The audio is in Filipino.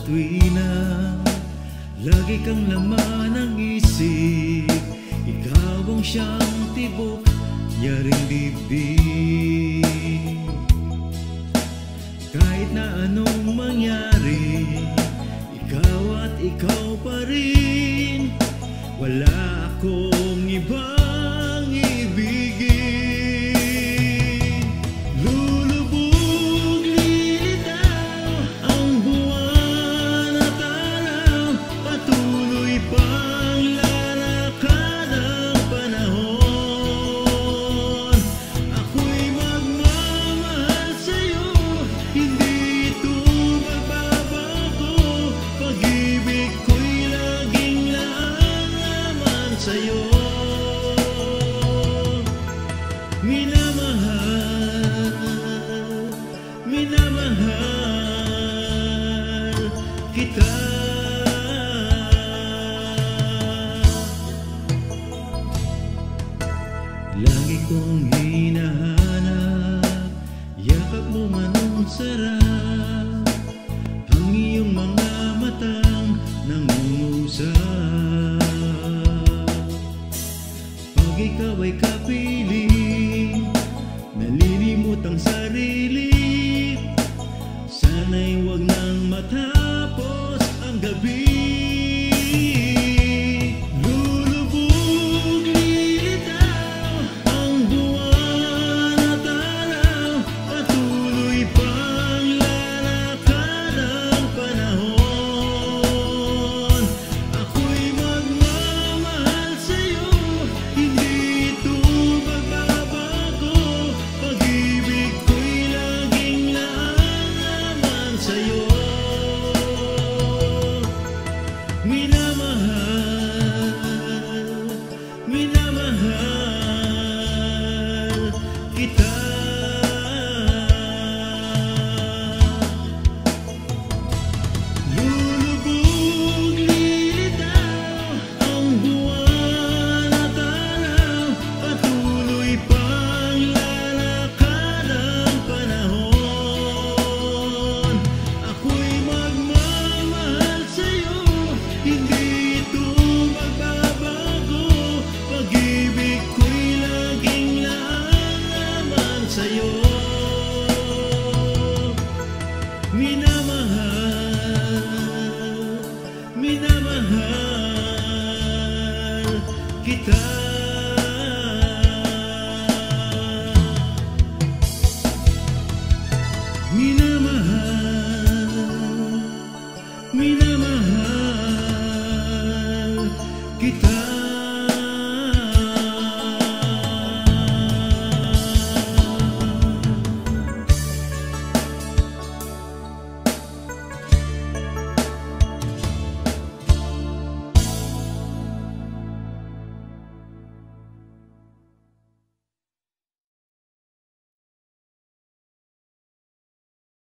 tuwina, lagi kang laman ng isip. Ikaw ang siyang tibok, yaring dibdib. Kahit na anong mangyari, ikaw at ikaw pa rin. Wala akong ibang ibigin. Lulubog, lilitaw ang buwan at araw, patuloy pang lalakad ang panahon. Ako'y magmamahal sa'yo, hindi ito magbabago. Pag-ibig ko'y laging laang sa'yo. Minamahal, minamahal kita. Lagi kong hinahanap, yakap mo manong sarap, ang iyong mga matang nangungusap. Pag ikaw ay kapiling, nalilimot ang sarili, sana'y huwag nang matapos ang gabi. Lulubog, lilitaw ang buwan at araw, patuloy pang lalakad ang panahon. Ako'y magmamahal sa'yo, hindi ito magbabago. Pag-ibig ko'y laging laang sa'yo. Minamahal, minamahal kita. Lulubog, lilitaw ang buwan at araw, patuloy pang lalakad ang panahon. Ako'y magmamahal sa'yo, hindi ito magbabago. Pag-ibig ko'y laging laang sa'yo. Minamahal, minamahal kita. Minamahal, minamahal kita.